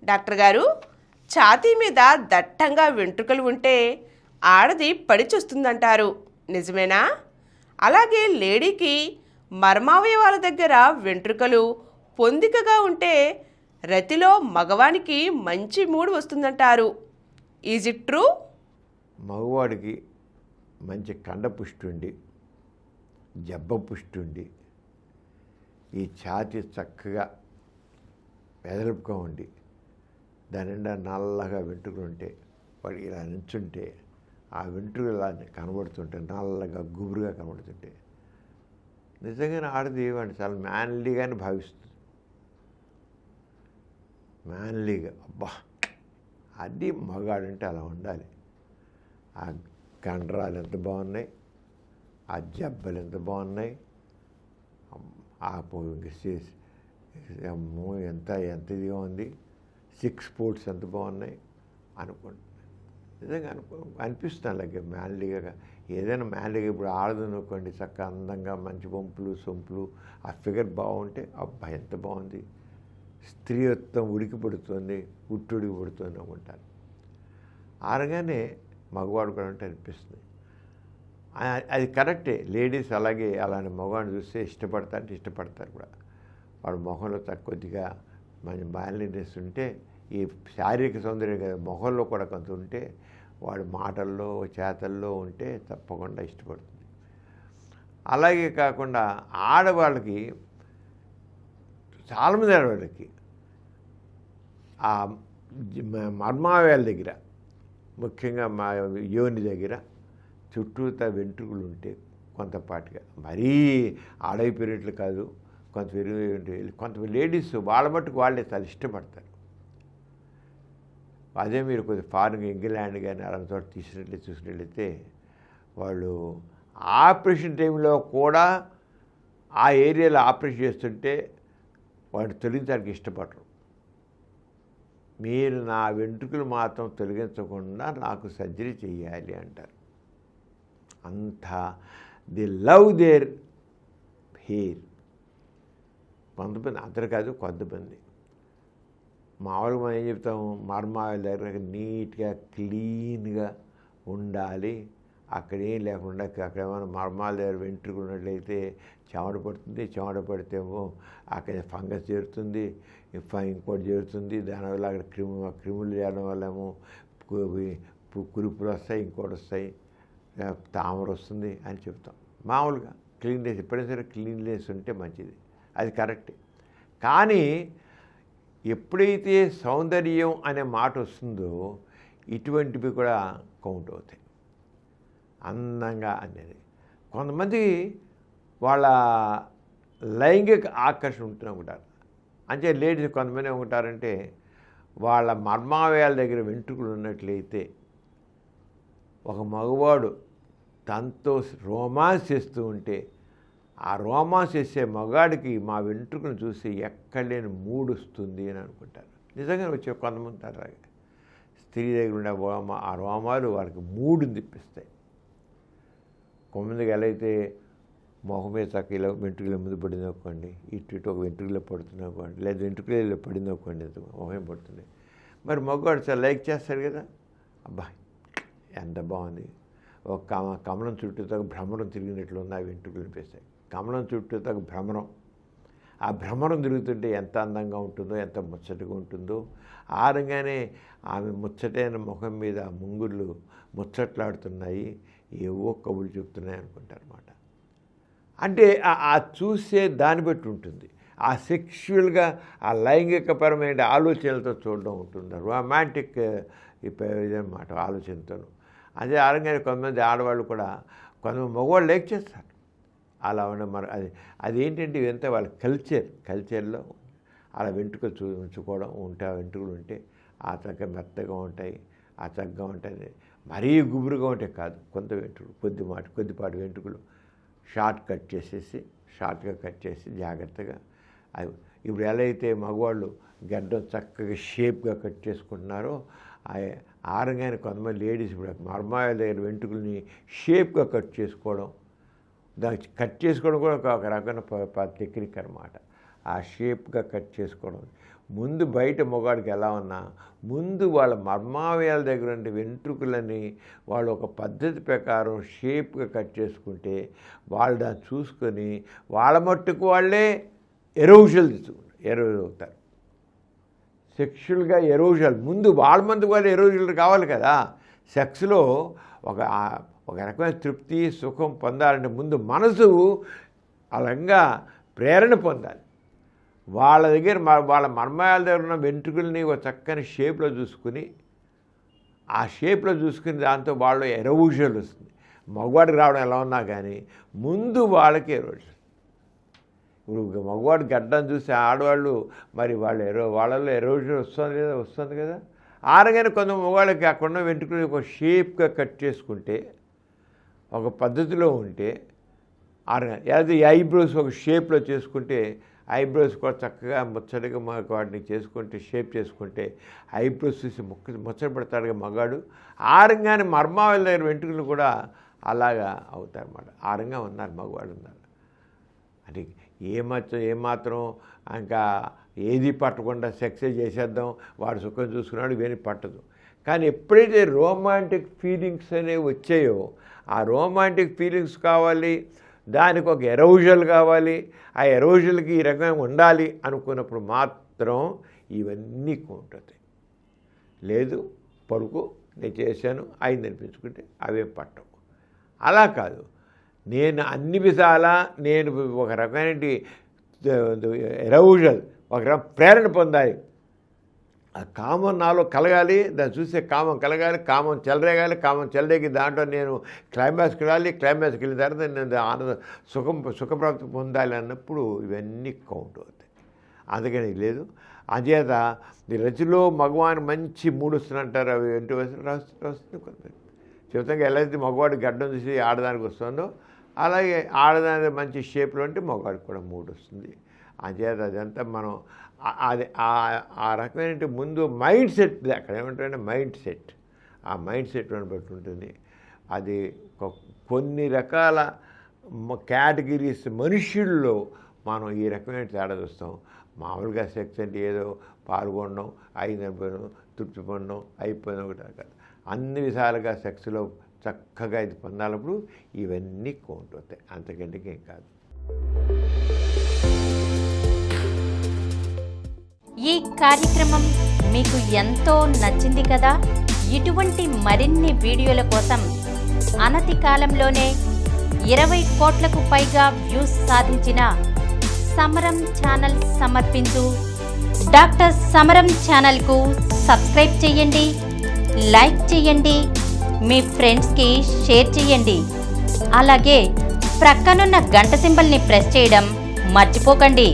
Doctor గారు, ఛాతీ మీద దట్టంగా వెంట్రుకలు ఉంటే ఆడది పడి చూస్తుందంటారు, నిజమేనా? అలాగే లేడీకి మర్మావయవాల దగ్గర వెంట్రుకలు పొందికగా ఉంటే రతిలో మగవానికి మంచి మూడ్ వస్తుందంటారు. Is it true? మగవాడికి మంచి కండ పుష్టి ఉండి, జబ్బ పుష్టి ఉండి, ఈ ఛాతీ చక్కగా వెదలుపుగా ఉండి, దాని నిండా నల్లగా వెంట్రుకలు ఉంటే, వాడికి ఇలా నించుంటే ఆ వెంట్రుకలు ఇలా కనబడుతుంటే, నల్లగా గుబురుగా కనబడుతుంటే నిజంగానే ఆడది వాడిని చాలా మ్యాన్లీగానే భావిస్తుంది. మ్యాన్లీగా, అబ్బా అది మగాడంటే అలా ఉండాలి. ఆ కండరాలు ఎంత బాగున్నాయి, ఆ జబ్బలు ఎంత బాగున్నాయి, ఆ అమ్మో ఎంత ఇదిగా ఉంది, 6 స్పోర్ట్స్ ఎంత బాగున్నాయి అనుకోండి. నిజంగా అనిపిస్తుంది అలాగే మ్యాన్లీగా. ఏదైనా మ్యాన్లీగా ఇప్పుడు ఆడదనుకోండి, చక్కగా అందంగా మంచి వంపులు సొంపులు, ఆ ఫిగర్ బాగుంటే అబ్బా ఎంత బాగుంది, స్త్రీత్వం ఉడికి పడుతుంది, ఉడికి పడుతుంది అనుకుంటారు. ఆరగానే మగవాడు కూడా అంటే అనిపిస్తుంది. అది కరెక్టే. లేడీస్ అలాగే అలాంటి మగవాడిని చూస్తే ఇష్టపడతారు కూడా. వాడు మొహంలో కొద్దిగా మంచి మ్యాన్లీనెస్ ఉంటే, ఈ శారీరక సౌందర్యం కదా మొహంలో కూడా కొంత ఉంటే, వాడు మాటల్లో చేతల్లో ఉంటే తప్పకుండా ఇష్టపడుతుంది. అలాగే కాకుండా ఆడవాళ్ళకి, చాలామంది ఆడవాళ్ళకి ఆ మర్మావయాల దగ్గర, ముఖ్యంగా మా యోని దగ్గర చుట్టూతా వెంట్రుకలు ఉంటే కొంతపాటిగా, మరీ ఆడైపోయినట్లు కాదు, కొంత కొంత లేడీస్ వాళ్ళ మట్టుకు వాళ్ళే చాలా ఇష్టపడతారు. అదే మీరు కొద్దిగా ఫారిన్ ఇంగ్లాండ్ కానీ అలాంటి చోట చూసినట్లయితే వాళ్ళు ఆపరేషన్ టైంలో కూడా ఆ ఏరియాలో ఆపరేషన్ చేస్తుంటే వాడిని తొలగించడానికి ఇష్టపడరు. మీరు నా వెంట్రుకలు మాత్రం తొలగించకుండా నాకు సర్జరీ చేయాలి అంటారు. అంతా ది లవ్ దేర్ హెయిర్. కొంతమంది, అందరు కాదు, కొంతమంది. మామూలుగా మనం ఏం చెప్తాము, మర్మాల దగ్గర నీట్గా క్లీన్గా ఉండాలి, అక్కడేం లేకుండా. అక్కడ ఏమైనా మర్మాల దగ్గర వెంట్రుకలు ఉన్నట్లయితే చెమట పడుతుంది, చెమట పడితేమో అక్కడ ఫంగస్ చేరుతుంది, ఇంకోటి చేరుతుంది, దానివల్ల అక్కడ క్రిములు చేయడం వల్ల ఏమో కురుపులు వస్తాయి, ఇంకోటి వస్తాయి, తామర వస్తుంది అని చెప్తాం. మామూలుగా క్లీన్నెస్, ఎప్పుడైనా సరే క్లీన్లెస్ ఉంటే మంచిది, అది కరెక్టే. కానీ ఎప్పుడైతే సౌందర్యం అనే మాట వస్తుందో ఇటువంటివి కూడా కౌంట్ అవుతాయి. అందంగా అనేది కొంతమంది వాళ్ళ లైంగిక ఆకర్షణ ఉంటూనే ఉంటారు. అంటే లేడీస్ కొంతమంది ఏమంటారంటే, వాళ్ళ మర్మావయాల దగ్గర వెంట్రుకలు ఉన్నట్లయితే ఒక మగవాడు తనతో రోమాన్స్ చేస్తూ ఉంటే, ఆ రోమాన్స్ చేసే మగాడికి మా వెంట్రుకను చూసి ఎక్కడలేని మూడు వస్తుంది అని అనుకుంటారు. నిజంగా వచ్చే కొంతమంది అలాగే స్త్రీ దగ్గర ఉండే ఆ రోమాలు వాళ్ళకి మూడుని తెప్పిస్తాయి. కొంతమందికి ఎలా అయితే మొహం మీద చక్క ఇలా వెంట్రుకల ముందు పడింది అనుకోండి, ఇటు ఒక వెంట్రుకలో పడుతుంది అనుకోండి, లేదా వెంట్రుకలో పడింది అనుకోండి, మొహం పడుతుంది. మరి మగవాడు సార్ లైక్ చేస్తాడు కదా, అబ్బా ఎంత బాగుంది, ఒక కమలం చుట్టూతో భ్రమరం తిరిగినట్లు ఉంది, ఆ వెంట్రుకలు అనిపిస్తాయి. కమలం చుట్టూతో భ్రమరం, ఆ భ్రమరం తిరుగుతుంటే ఎంత అందంగా ఉంటుందో, ఎంత ముచ్చటగా ఉంటుందో. ఆరంగానే ఆమె ముచ్చటైన ముఖం మీద ముంగుళ్ళు ముచ్చట్లాడుతున్నాయి, ఏవో కబుర్లు చెప్తున్నాయి అనుకుంటారు అన్నమాట. అంటే ఆ చూసే దాన్ని బట్టి ఉంటుంది. ఆ సెక్షువల్గా, ఆ లైంగికపరమైన ఆలోచనలతో చూడడం ఉంటుంది, రొమాంటిక్ ఇదన్నమాట ఆలోచనతో. అదే ఆరంగానే కొంతమంది ఆడవాళ్ళు కూడా, కొంతమంది మగవాళ్ళు లైక్ చేస్తారు అలా ఉన్న. మరి అదేంటంటే ఇదంతా వాళ్ళ కల్చర్లో అలా వెంట్రుకలు ఉంచుకోవడం ఉంటే, ఆ వెంట్రుకలు ఉంటే ఆ చక్కగా మెత్తగా ఉంటాయి, ఆ చక్కగా ఉంటాయి. మరీ గుబురుగా ఉంటే కాదు, కొంత వెంట్రుకలు కొద్దిపాటి వెంట్రుకలు షార్ట్గా కట్ చేసి జాగ్రత్తగా. ఇప్పుడు ఎలా అయితే మగవాళ్ళు గడ్డం చక్కగా షేప్గా కట్ చేసుకుంటున్నారో, ఆరంగానే కొంతమంది లేడీస్ ఇప్పుడు మర్మాల దగ్గర వెంట్రుకల్ని షేప్గా కట్ చేసుకోవడం, దాన్ని కట్ చేసుకోవడం కూడా ఒక రకమైన టెక్నిక్ అనమాట. ఆ షేప్గా కట్ చేసుకోవడం. ముందు బయట మగవాడికి ఎలా ఉన్నా ముందు వాళ్ళ మర్మావయాల దగ్గర ఉండే వెంట్రుకలని వాళ్ళు ఒక పద్ధతి ప్రకారం షేప్గా కట్ చేసుకుంటే వాళ్ళు దాన్ని చూసుకొని వాళ్ళ మట్టుకు వాళ్ళే ఎరోజల్ అవుతారు. సెక్షువల్గా ఎరోజల్ ముందు వాళ్ళ మందుకు వాళ్ళు ఎరోజల్ కావాలి కదా. సెక్స్లో ఒక రకమైన తృప్తి సుఖం పొందాలంటే ముందు మనసు అలంగా ప్రేరణ పొందాలి. వాళ్ళ దగ్గర వాళ్ళ మర్మాయాల దగ్గర ఉన్న వెంట్రుకల్ని ఒక చక్కని షేప్లో చూసుకుని ఆ షేప్లో చూసుకుని దాంతో వాళ్ళు ఎరోజల్ వస్తుంది. మగవాడికి రావడం ఎలా ఉన్నా కానీ ముందు వాళ్ళకి ఎరోజల్. ఇప్పుడు మగవాడు గడ్డం చూసి ఆడవాళ్ళు మరి వాళ్ళలో ఎరోజల్ వస్తుంది కదా. ఆరగానే కొంత మగవాళ్ళకి అక్కడ వెంట్రుకలు ఒక షేప్గా కట్ చేసుకుంటే ఒక పద్ధతిలో ఉంటే అదే ఐబ్రోస్ ఒక షేప్లో చేసుకుంటే ఐబ్రోస్ కూడా చక్కగా ముచ్చటగా వాటిని చేసుకుంటే షేప్ చేసుకుంటే ఐబ్రోస్ చూసి ముచ్చట పడతాడుగా మగాడు. ఆరంగానే మర్మావళి దగ్గర వెంట్రుకలు కూడా అలాగా అవుతారన్నమాట. ఆరంగా ఉన్నారు మగవాడు ఉన్నారు. అది ఏమాత్రం ఇంకా ఏది పట్టకుండా సెక్సే చేసేద్దాం వాడు సుఖం చూసుకున్నాడు ఇవేమి పట్టదు. కానీ ఎప్పుడైతే రొమాంటిక్ ఫీలింగ్స్ అనేవి వచ్చాయో ఆ రొమాంటిక్ ఫీలింగ్స్ కావాలి, దానికి ఒక ఎరోజల్ కావాలి, ఆ ఎరోజల్కి ఈ రకంగా ఉండాలి అనుకున్నప్పుడు మాత్రం ఇవన్నీ ఉంటుంది. లేదు పడుకు నేను చేశాను అయింది అనిపించుకుంటే అవే పట్టవు. అలా కాదు, నేను అన్ని విధాలా నేను ఒక రకమైన ఎరోజల్ ఒక రకం ప్రేరణ పొందాలి. ఆ కామం నాలో కలగాలి, దాన్ని చూసే కామం కలగాలి, కామం చెలరేగాలి, కామం చెలరేగి దాంట్లో నేను క్లైమాక్స్కి వెళ్ళాలి, క్లైమాక్స్కి వెళ్ళిన తర్వాత నేను ఆనంద సుఖప్రాప్తి పొందాలి అన్నప్పుడు ఇవన్నీ కౌంట్ అవుతాయి. అందుకని లేదు. అంచేత ఈ రచనలో మగవాని మంచి మూడు వస్తుందంటారు. అవి ఎంటి వస్తుంది కొంత చివరిగా ఎలా అయితే మగవాడి గడ్డం చూసి ఆడదానికి వస్తుందో అలాగే ఆడదాని మంచి షేప్లో అంటే మగవాడికి కూడా మూడు వస్తుంది. అంచేత అదంతా మనం అది ఆ రకమైన ముందు మైండ్ సెట్ అక్కడ ఏమంటారంటే మైండ్ సెట్, ఆ మైండ్ సెట్ బట్టి ఉంటుంది. అది కొన్ని రకాల కేటగిరీస్ మనుషుల్లో మనం ఈ రకమైన తేడా చూస్తాం. మామూలుగా సెక్స్ అంటే ఏదో పాల్గొనడం అయింది అయిపోయినాం తృప్తి పొందడం అయిపోయిన ఒకటి కాదు. అన్ని విధాలుగా సెక్స్లో చక్కగా ఇది పొందాలప్పుడు ఇవన్నీ కౌంట్ అవుతాయి, అంతకంటే ఏం కాదు. ఈ కార్యక్రమం మీకు ఎంతో నచ్చింది కదా. ఇటువంటి మరిన్ని వీడియోల కోసం అనతి కాలంలోనే 20 కోట్లకు పైగా వ్యూస్ సాధించిన సమరం ఛానల్ సమర్పించు డాక్టర్ సమరం ఛానల్కు సబ్స్క్రైబ్ చేయండి, లైక్ చేయండి, మీ ఫ్రెండ్స్కి షేర్ చేయండి. అలాగే ప్రక్కనున్న గంట సింబల్ని ప్రెస్ చేయడం మర్చిపోకండి.